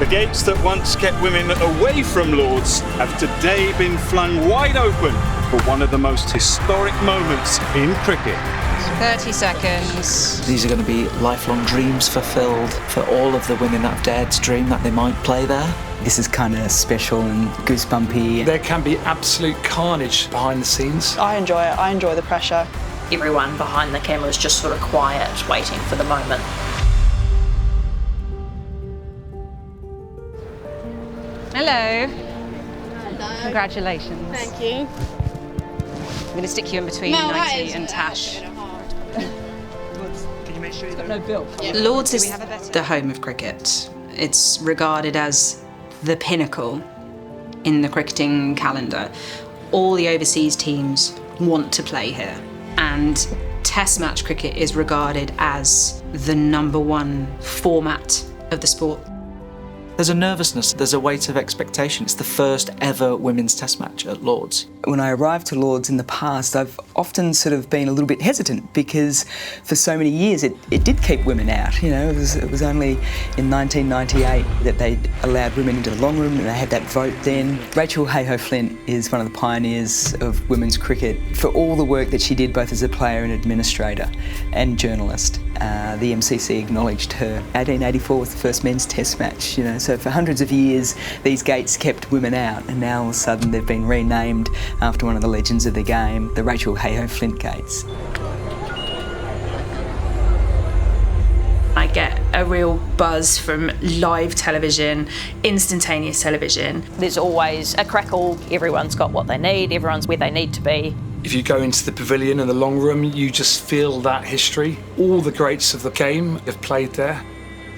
The gates that once kept women away from Lords have today been flung wide open for one of the most historic moments in cricket. 30 seconds. These are going to be lifelong dreams fulfilled for all of the women that have dared to dream that they might play there. This is kind of special and goosebumpy. There can be absolute carnage behind the scenes. I enjoy it. I enjoy the pressure. Everyone behind the camera is just sort of quiet, waiting for the moment. Hello. Hello. Congratulations. Thank you. I'm going to stick you in between 90 and Tash. Lords is the home of cricket. It's regarded as the pinnacle in the cricketing calendar. All the overseas teams want to play here, and Test match cricket is regarded as the #1 format of the sport. There's a nervousness, there's a weight of expectation. It's the first ever women's test match at Lords. When I arrived to Lords in the past, I've often sort of been a little bit hesitant because for so many years it did keep women out. You know, it was only in 1998 that they allowed women into the long room and they had that vote then. Rachel Hayhoe-Flint is one of the pioneers of women's cricket for all the work that she did both as a player and administrator and journalist. The MCC acknowledged her. 1884 was the first men's test match, you know, so for hundreds of years these gates kept women out, and now all of a sudden they've been renamed after one of the legends of the game, the Rachel Hayhoe-Flint gates. I get a real buzz from live television, instantaneous television. There's always a crackle, everyone's got what they need, everyone's where they need to be. If you go into the pavilion and the long room, you just feel that history. All the greats of the game have played there.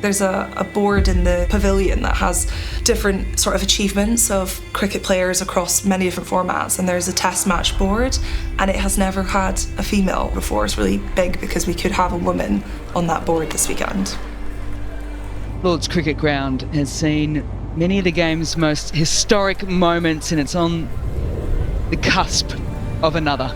There's a board in the pavilion that has different sort of achievements of cricket players across many different formats, and there's a test match board, and it has never had a female before. It's really big because we could have a woman on that board this weekend. Lord's Cricket Ground has seen many of the game's most historic moments, and it's on the cusp of another.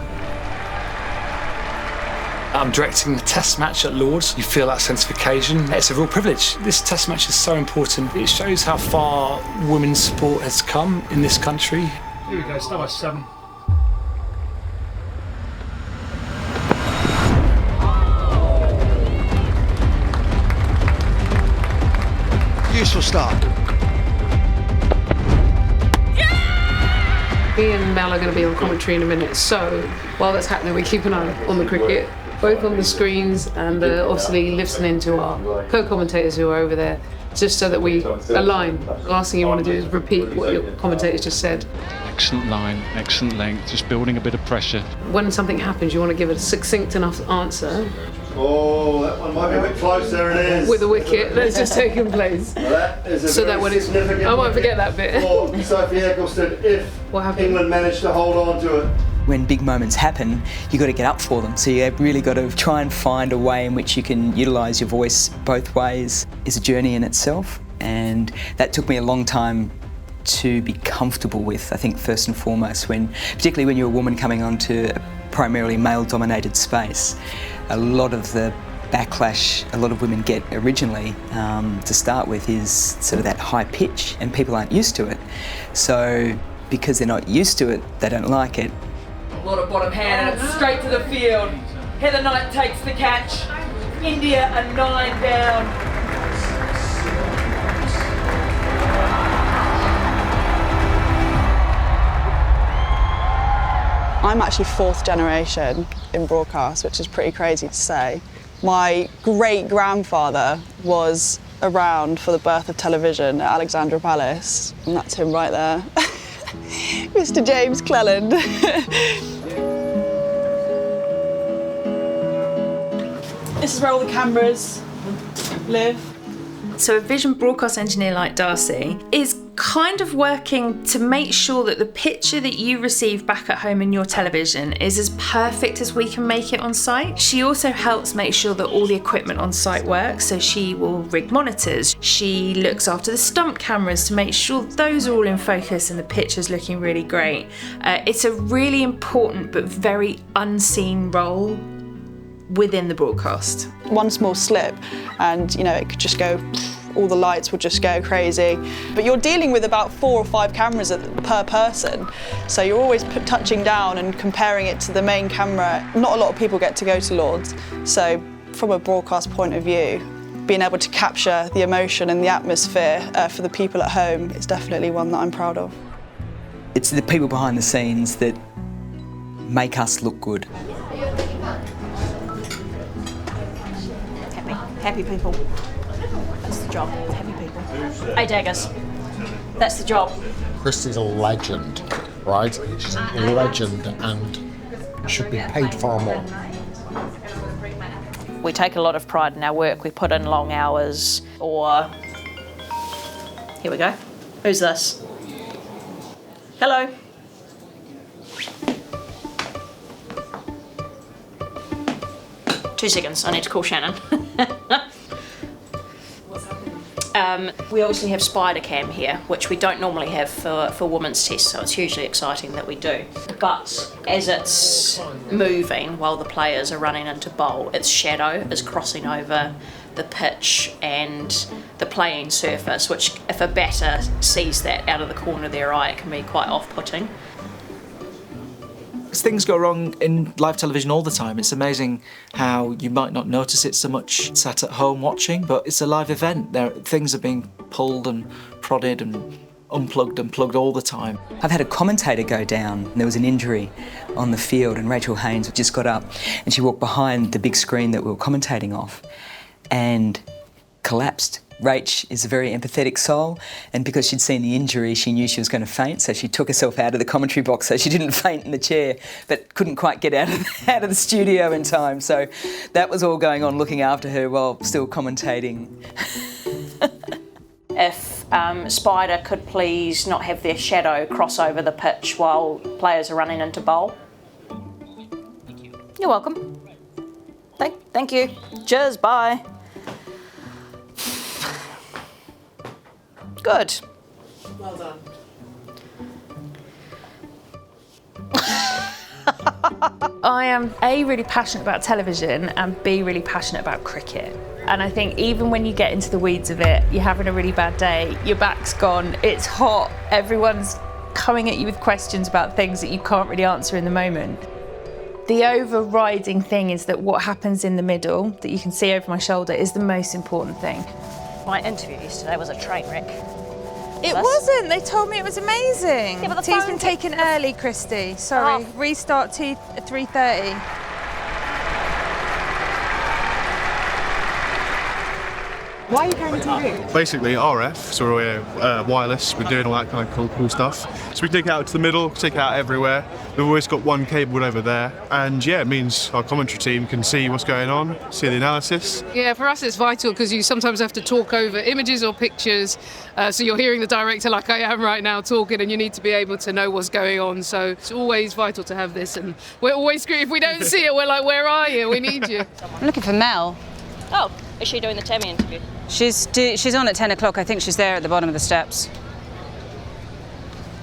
I'm directing the test match at Lords. You feel that sense of occasion. It's a real privilege. This test match is so important. It shows how far women's sport has come in this country. Here we go, start by 7. Useful start. Me and Mel are going to be on commentary in a minute, so while that's happening we keep an eye on the cricket, both on the screens and obviously listening to our co-commentators who are over there, just so that we align. The last thing you want to do is repeat what your commentators just said. Excellent line, excellent length, just building a bit of pressure. When something happens you want to give it a succinct enough answer. Oh, that one might be a bit close, there it is. With a wicket that's just taken place. Well, that is a so that when it's, I won't forget that bit. For Sophie Eccleston, if England managed to hold on to it. When big moments happen, you've got to get up for them. So you've really got to try and find a way in which you can utilise your voice both ways. It's a journey in itself, and that took me a long time to be comfortable with, I think, first and foremost, particularly when you're a woman coming onto a primarily male-dominated space. A lot of the backlash a lot of women get originally to start with is sort of that high pitch, and people aren't used to it. So because they're not used to it, they don't like it. A lot of bottom hand, and it's straight to the field. Heather Knight takes the catch. India are 9 down. I'm actually 4th generation in broadcast, which is pretty crazy to say. My great-grandfather was around for the birth of television at Alexandra Palace, and that's him right there. Mr. James Cleland. This is where all the cameras live. So a vision broadcast engineer like Darcy is kind of working to make sure that the picture that you receive back at home in your television is as perfect as we can make it on site. She also helps make sure that all the equipment on site works, so she will rig monitors. She looks after the stump cameras to make sure those are all in focus and the picture's looking really great. It's a really important but very unseen role within the broadcast. One small slip and, you know, it could just go all the lights would just go crazy. But you're dealing with about 4 or 5 cameras per person, so you're always touching down and comparing it to the main camera. Not a lot of people get to go to Lords, so from a broadcast point of view, being able to capture the emotion and the atmosphere for the people at home is definitely one that I'm proud of. It's the people behind the scenes that make us look good. Happy people. That's the job. Happy people. Hey, Daggers. That's the job. Christy's a legend, right? She's a legend and should be paid far more. We take a lot of pride in our work. We put in long hours, or... Here we go. Who's this? Hello. 2 seconds, I need to call Shannon. We obviously have Spider Cam here, which we don't normally have for women's tests, so it's hugely exciting that we do. But as it's moving while the players are running into bowl, its shadow is crossing over the pitch and the playing surface, which if a batter sees that out of the corner of their eye, it can be quite off-putting. Things go wrong in live television all the time. It's amazing how you might not notice it so much sat at home watching, but it's a live event. Things are being pulled and prodded and unplugged and plugged all the time. I've had a commentator go down. There was an injury on the field and Rachel Haynes just got up and she walked behind the big screen that we were commentating off and collapsed. Rach is a very empathetic soul, and because she'd seen the injury, she knew she was going to faint, so she took herself out of the commentary box so she didn't faint in the chair, but couldn't quite get out of the studio in time. So that was all going on, looking after her while still commentating. If Spider could please not have their shadow cross over the pitch while players are running into bowl. You're welcome. Thank you. Cheers, bye. Good. Well done. I am A, really passionate about television, and B, really passionate about cricket. And I think even when you get into the weeds of it, you're having a really bad day, your back's gone, it's hot, everyone's coming at you with questions about things that you can't really answer in the moment. The overriding thing is that what happens in the middle, that you can see over my shoulder, is the most important thing. My interview yesterday was a train wreck. It wasn't. They told me it was amazing. Yeah, but the Tea's phone been taken early, Christy. Sorry. Restart tea at 3:30. Why are you carrying the TV? Basically RF, so we're wireless, we're doing all that kind of cool stuff. So we take it out to the middle, take it out everywhere. We've always got one cable over there, and yeah, it means our commentary team can see what's going on, see the analysis. Yeah, for us it's vital because you sometimes have to talk over images or pictures, so you're hearing the director like I am right now talking, and you need to be able to know what's going on. So it's always vital to have this, and we're always screaming. If we don't see it, we're like, where are you? We need you. I'm looking for Mel. Oh, is she doing the Tammy interview? She's on at 10 o'clock. I think she's there at the bottom of the steps.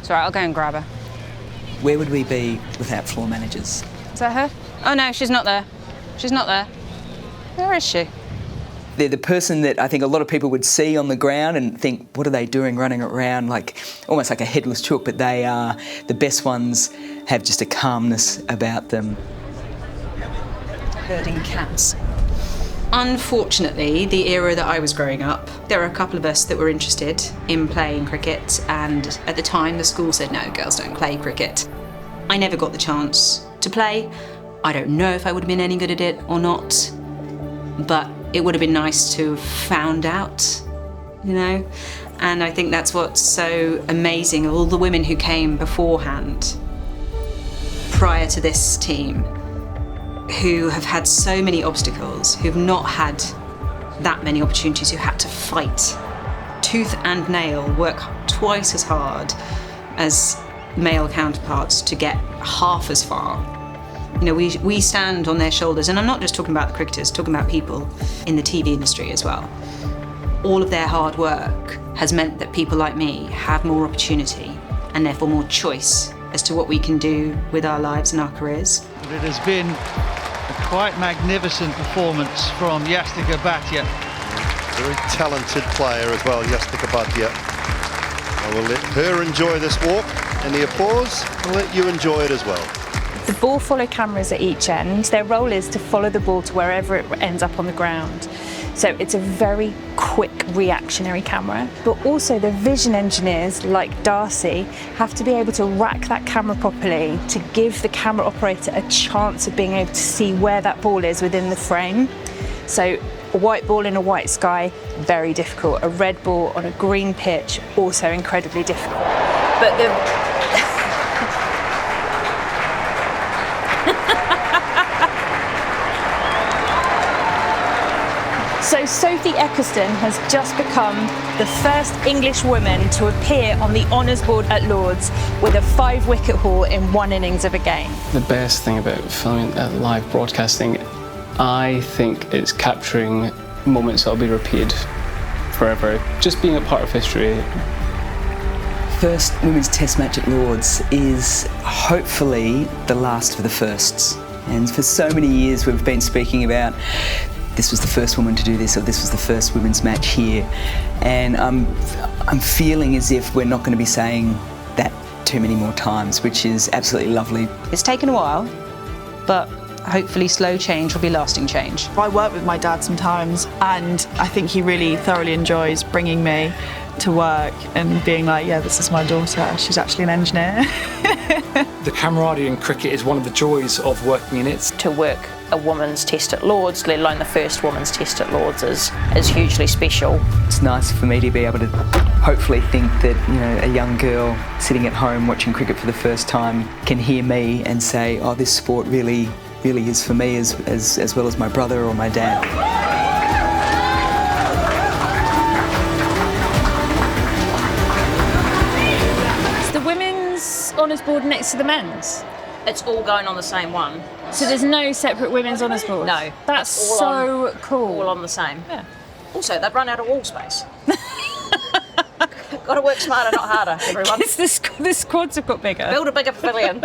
It's all right, I'll go and grab her. Where would we be without floor managers? Is that her? Oh no, she's not there. She's not there. Where is she? They're the person that I think a lot of people would see on the ground and think, what are they doing running around like almost like a headless chook, but they are the best ones, have just a calmness about them. Herding cats. Unfortunately, the era that I was growing up, there were a couple of us that were interested in playing cricket, and at the time the school said no, girls don't play cricket. I never got the chance to play. I don't know if I would have been any good at it or not, but it would have been nice to have found out, you know? And I think that's what's so amazing of all the women who came beforehand, prior to this team, who have had so many obstacles, who've not had that many opportunities, who had to fight tooth and nail, work twice as hard as male counterparts to get half as far. You know, we stand on their shoulders, and I'm not just talking about the cricketers, talking about people in the TV industry as well. All of their hard work has meant that people like me have more opportunity and therefore more choice as to what we can do with our lives and our careers. It has been a quite magnificent performance from Yastika Bhatia. Very talented player as well, Jasper Kabadia. I will let her enjoy this walk and the applause. I'll let you enjoy it as well. The ball follow cameras at each end. Their role is to follow the ball to wherever it ends up on the ground. So it's a very quick reactionary camera. But also the vision engineers, like Darcy, have to be able to rack that camera properly to give the camera operator a chance of being able to see where that ball is within the frame. So a white ball in a white sky, very difficult. A red ball on a green pitch, also incredibly difficult. But the So Sophie Eccleston has just become the first English woman to appear on the honours board at Lord's with a 5-wicket haul in 1 innings of a game. The best thing about filming live broadcasting, I think, is capturing moments that will be repeated forever. Just being a part of history. First women's test match at Lord's is hopefully the last of the firsts. And for so many years we've been speaking about this was the first woman to do this, or this was the first women's match here. And I'm feeling as if we're not going to be saying that too many more times, which is absolutely lovely. It's taken a while, but hopefully slow change will be lasting change. I work with my dad sometimes, and I think he really thoroughly enjoys bringing me to work and being like, yeah, this is my daughter, she's actually an engineer. The camaraderie in cricket is one of the joys of working in it. To work a women's test at Lord's, let alone the first women's test at Lord's, is hugely special. It's nice for me to be able to hopefully think that, you know, a young girl sitting at home watching cricket for the first time can hear me and say, oh, this sport really is for me as well as my brother or my dad. Is the women's honours board next to the men's? It's all going on the same one. So there's no separate women's honours board? No. That's so cool. All on the same. Yeah. Also, they've run out of wall space. Got to work smarter, not harder, everyone. The squads have got bigger. Build a bigger pavilion.